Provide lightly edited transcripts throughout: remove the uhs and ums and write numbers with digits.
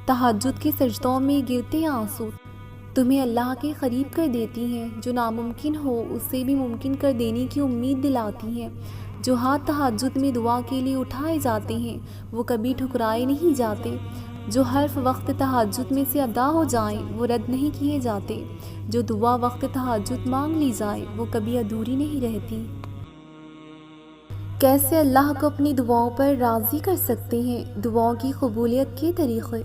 تہجد کے سجدوں میں گرتے آنسو تمہیں اللہ کے قریب کر دیتی ہیں، جو ناممکن ہو اسے بھی ممکن کر دینے کی امید دلاتی ہیں۔ جو ہاتھ تہجد میں دعا کے لیے اٹھائے جاتے ہیں وہ کبھی ٹھکرائے نہیں جاتے، جو حرف وقت تہجد میں سے ادا ہو جائیں وہ رد نہیں کیے جاتے، جو دعا وقت تہجد مانگ لی جائے وہ کبھی ادھوری نہیں رہتی۔ کیسے اللہ کو اپنی دعاؤں پر راضی کر سکتے ہیں؟ دعاؤں کی قبولیت کے طریقے۔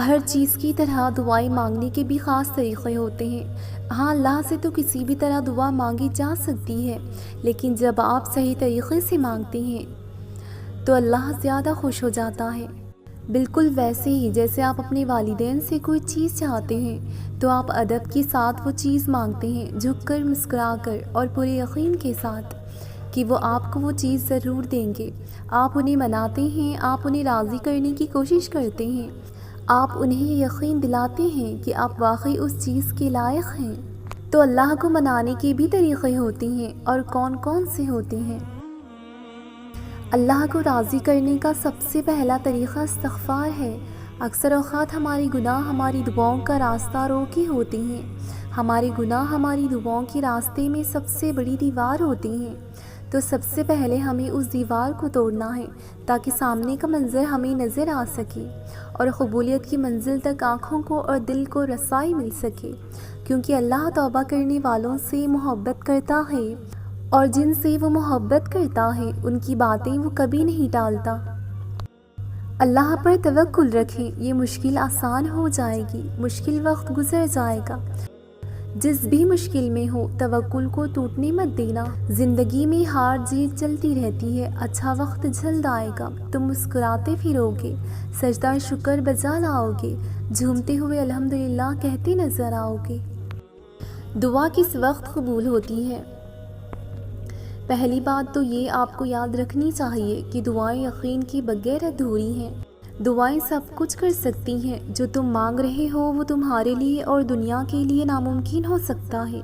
ہر چیز کی طرح دعائیں مانگنے کے بھی خاص طریقے ہوتے ہیں۔ ہاں، اللہ سے تو کسی بھی طرح دعا مانگی جا سکتی ہے، لیکن جب آپ صحیح طریقے سے مانگتے ہیں تو اللہ زیادہ خوش ہو جاتا ہے۔ بالکل ویسے ہی جیسے آپ اپنے والدین سے کوئی چیز چاہتے ہیں تو آپ ادب کے ساتھ وہ چیز مانگتے ہیں، جھک کر، مسکرا کر اور پورے یقین کے ساتھ کہ وہ آپ کو وہ چیز ضرور دیں گے۔ آپ انہیں مناتے ہیں، آپ انہیں راضی کرنے کی کوشش کرتے ہیں، آپ انہیں یقین دلاتے ہیں کہ آپ واقعی اس چیز کے لائق ہیں۔ تو اللہ کو منانے کے بھی طریقے ہوتے ہیں، اور کون کون سے ہوتے ہیں؟ اللہ کو راضی کرنے کا سب سے پہلا طریقہ استغفار ہے۔ اکثر اوقات ہمارے گناہ ہماری دعاؤں کا راستہ روکے ہوتے ہیں۔ ہمارے گناہ ہماری دعاؤں کے راستے میں سب سے بڑی دیوار ہوتی ہیں، تو سب سے پہلے ہمیں اس دیوار کو توڑنا ہے تاکہ سامنے کا منظر ہمیں نظر آ سکے اور قبولیت کی منزل تک آنکھوں کو اور دل کو رسائی مل سکے، کیونکہ اللہ توبہ کرنے والوں سے محبت کرتا ہے، اور جن سے وہ محبت کرتا ہے ان کی باتیں وہ کبھی نہیں ٹالتا۔ اللہ پر توکل رکھیں، یہ مشکل آسان ہو جائے گی، مشکل وقت گزر جائے گا۔ جس بھی مشکل میں ہو توکل کو ٹوٹنے مت دینا۔ زندگی میں ہار جیت چلتی رہتی ہے، اچھا وقت جلد آئے گا، تم مسکراتے پھرو گے، سجدہ شکر بجا لاؤ گے، جھومتے ہوئے الحمدللہ کہتے نظر آؤ گے۔ دعا کس وقت قبول ہوتی ہے؟ پہلی بات تو یہ آپ کو یاد رکھنی چاہیے کہ دعائیں یقین کے بغیر ادھوری ہیں۔ دعائیں سب کچھ کر سکتی ہیں، جو تم مانگ رہے ہو وہ تمہارے لیے اور دنیا کے لیے ناممکن ہو سکتا ہے،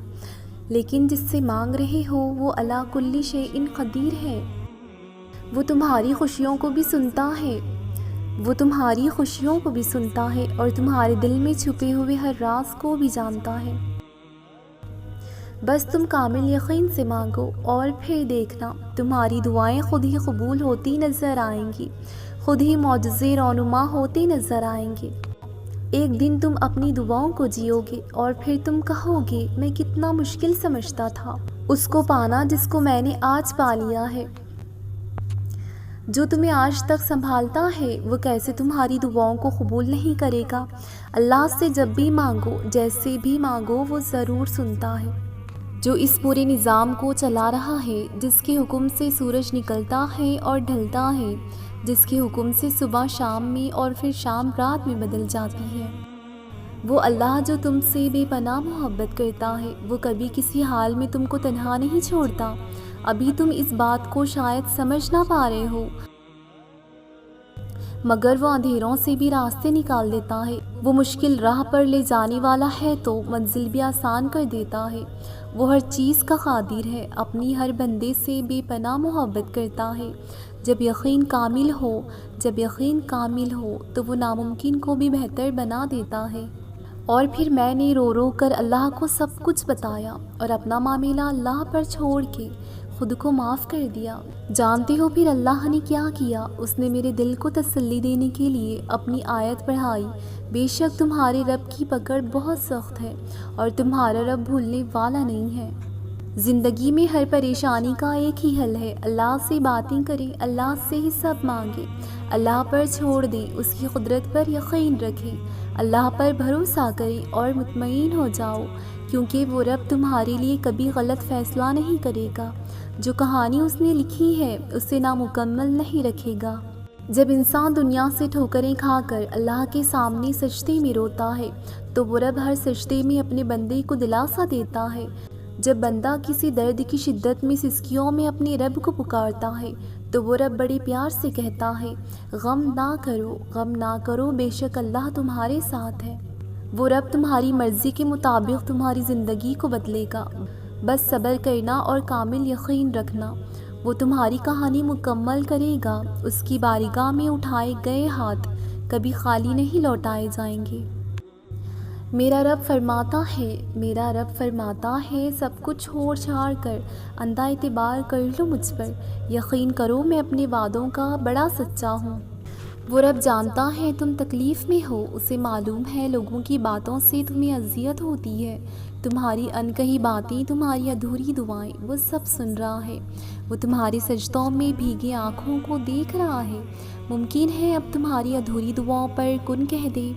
لیکن جس سے مانگ رہے ہو وہ علی کل شیء قدیر ہے۔ وہ تمہاری خوشیوں کو بھی سنتا ہے، اور تمہارے دل میں چھپے ہوئے ہر راز کو بھی جانتا ہے۔ بس تم کامل یقین سے مانگو، اور پھر دیکھنا تمہاری دعائیں خود ہی قبول ہوتی نظر آئیں گی، خود ہی معجزے رونما ہوتے نظر آئیں گے۔ ایک دن تم اپنی دعاؤں کو جیو گے، اور پھر تم کہو گے میں کتنا مشکل سمجھتا تھا اس کو پانا جس کو میں نے آج پا لیا ہے۔ جو تمہیں آج تک سنبھالتا ہے وہ کیسے تمہاری دعاؤں کو قبول نہیں کرے گا؟ اللہ سے جب بھی مانگو، جیسے بھی مانگو، وہ ضرور سنتا ہے۔ جو اس پورے نظام کو چلا رہا ہے، جس کے حکم سے سورج نکلتا ہے اور ڈھلتا ہے، جس کے حکم سے صبح شام میں اور پھر شام رات میں بدل جاتی ہے، وہ اللہ جو تم سے بے پناہ محبت کرتا ہے، وہ کبھی کسی حال میں تم کو تنہا نہیں چھوڑتا۔ ابھی تم اس بات کو شاید سمجھ نہ پا رہے ہو، مگر وہ اندھیروں سے بھی راستے نکال دیتا ہے۔ وہ مشکل راہ پر لے جانے والا ہے تو منزل بھی آسان کر دیتا ہے۔ وہ ہر چیز کا قادر ہے، اپنی ہر بندے سے بے پناہ محبت کرتا ہے۔ جب یقین کامل ہو تو وہ ناممکن کو بھی بہتر بنا دیتا ہے۔ اور پھر میں نے رو رو کر اللہ کو سب کچھ بتایا اور اپنا معاملہ اللہ پر چھوڑ کے خود کو معاف کر دیا۔ جانتے ہو پھر اللہ نے کیا کیا؟ اس نے میرے دل کو تسلی دینے کے لیے اپنی آیت پڑھائی، بے شک تمہارے رب کی پکڑ بہت سخت ہے اور تمہارا رب بھولنے والا نہیں ہے۔ زندگی میں ہر پریشانی کا ایک ہی حل ہے، اللہ سے باتیں کریں، اللہ سے ہی سب مانگیں، اللہ پر چھوڑ دیں، اس کی قدرت پر یقین رکھیں، اللہ پر بھروسہ کریں اور مطمئن ہو جاؤ، کیونکہ وہ رب تمہارے لیے کبھی غلط فیصلہ نہیں کرے گا۔ جو کہانی اس نے لکھی ہے اسے نامکمل نہیں رکھے گا۔ جب انسان دنیا سے ٹھوکریں کھا کر اللہ کے سامنے سجدے میں روتا ہے تو وہ رب ہر سجدے میں اپنے بندے کو دلاسا دیتا ہے۔ جب بندہ کسی درد کی شدت میں سسکیوں میں اپنے رب کو پکارتا ہے تو وہ رب بڑے پیار سے کہتا ہے، غم نہ کرو، بے شک اللہ تمہارے ساتھ ہے۔ وہ رب تمہاری مرضی کے مطابق تمہاری زندگی کو بدلے گا، بس صبر کرنا اور کامل یقین رکھنا۔ وہ تمہاری کہانی مکمل کرے گا۔ اس کی بارگاہ میں اٹھائے گئے ہاتھ کبھی خالی نہیں لوٹائے جائیں گے۔ میرا رب فرماتا ہے سب کچھ چھوڑ چھاڑ کر اندھا اعتبار کر لو مجھ پر، یقین کرو میں اپنے وعدوں کا بڑا سچا ہوں۔ وہ رب جانتا ہے تم تکلیف میں ہو، اسے معلوم ہے لوگوں کی باتوں سے تمہیں اذیت ہوتی ہے، تمہاری انکہی باتیں، تمہاری ادھوری دعائیں، وہ سب سن رہا ہے۔ وہ تمہارے سجدوں میں بھیگی آنکھوں کو دیکھ رہا ہے۔ ممکن ہے اب تمہاری ادھوری دعاؤں پر کن کہہ دے،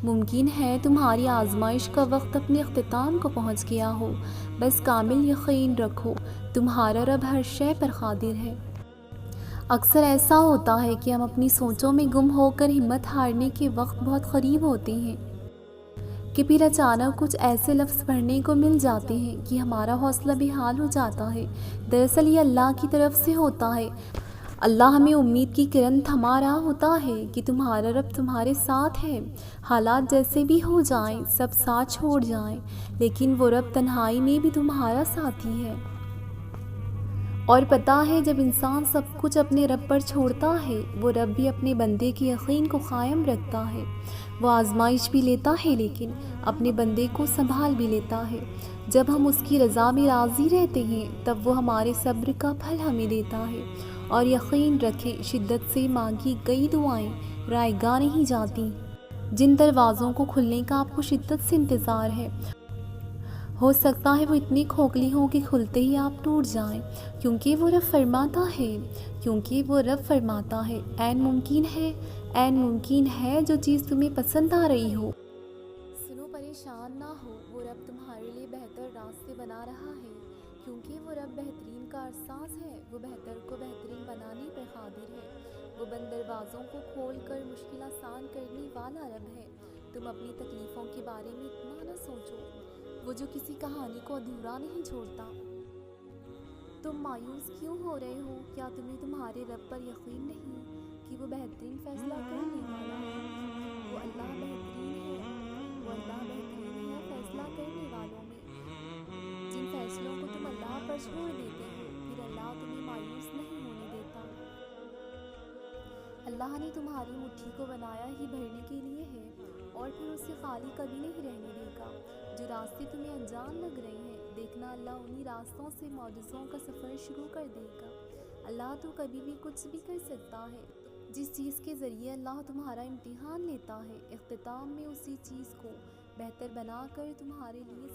ممکن ہے تمہاری آزمائش کا وقت اپنے اختتام کو پہنچ گیا ہو، بس کامل یقین رکھو تمہارا رب ہر شے پر قادر ہے۔ اکثر ایسا ہوتا ہے کہ ہم اپنی سوچوں میں گم ہو کر ہمت ہارنے کے وقت بہت قریب ہوتے ہیں کہ پھر اچانک کچھ ایسے لفظ پڑھنے کو مل جاتے ہیں کہ ہمارا حوصلہ بحال ہو جاتا ہے۔ دراصل یہ اللہ کی طرف سے ہوتا ہے۔ اللہ ہمیں امید کی کرن تھما رہا ہوتا ہے کہ تمہارا رب تمہارے ساتھ ہے، حالات جیسے بھی ہو جائیں، سب ساتھ چھوڑ جائیں، لیکن وہ رب تنہائی میں بھی تمہارا ساتھی ہے۔ اور پتہ ہے جب انسان سب کچھ اپنے رب پر چھوڑتا ہے، وہ رب بھی اپنے بندے کے یقین کو قائم رکھتا ہے۔ وہ آزمائش بھی لیتا ہے لیکن اپنے بندے کو سنبھال بھی لیتا ہے۔ جب ہم اس کی رضا میں راضی رہتے ہیں تب وہ ہمارے صبر کا پھل ہمیں دیتا ہے۔ اور یقین رکھیں شدت سے مانگی گئی دعائیں رائے گاہ نہیں جاتی۔ جن دروازوں کو کھلنے کا آپ کو شدت سے انتظار ہے، ہو سکتا ہے وہ اتنی کھوکھلی ہوں کہ کھلتے ہی آپ ٹوٹ جائیں، کیونکہ وہ رب فرماتا ہے عین ممکن ہے جو چیز تمہیں پسند آ رہی ہو۔ سنو پریشان نہ ہو، وہ رب تمہارے لیے بہتر راستے بنا رہا ہے، کیونکہ وہ رب بہترین کا احساس ہے، وہ بہتر کو بہترین بنانے پر قادر ہے۔ وہ بند دروازوں کو کھول کر مشکل آسان کرنے والا رب ہے۔ تم اپنی تکلیفوں کے بارے میں اتنا نہ سوچو، وہ جو کسی کہانی کو ادھورا نہیں چھوڑتا۔ تم مایوس کیوں ہو رہے ہو؟ کیا تمہیں تمہارے رب پر یقین نہیں کہ وہ بہترین فیصلہ کرنے والا ہے؟ وہ اللہ بہترین ہے فیصلہ کرنے والوں میں۔ جن فیصلوں کو تم اللہ پر چھوڑ دیتے ہو، پھر اللہ تمہیں مایوس نہیں ہونے دیتا۔ اللہ نے تمہاری مٹھی کو بنایا ہی بھرنے کے لیے ہے، اور پھر اسے خالی کبھی نہیں رہنے دے گا۔ جو راستے تمہیں انجان لگ رہے ہیں، دیکھنا اللہ انہی راستوں سے معجزوں کا سفر شروع کر دے گا۔ اللہ تو کبھی بھی کچھ بھی کر سکتا ہے۔ جس چیز کے ذریعے اللہ تمہارا امتحان لیتا ہے، اختتام میں اسی چیز کو بہتر بنا کر تمہارے لیے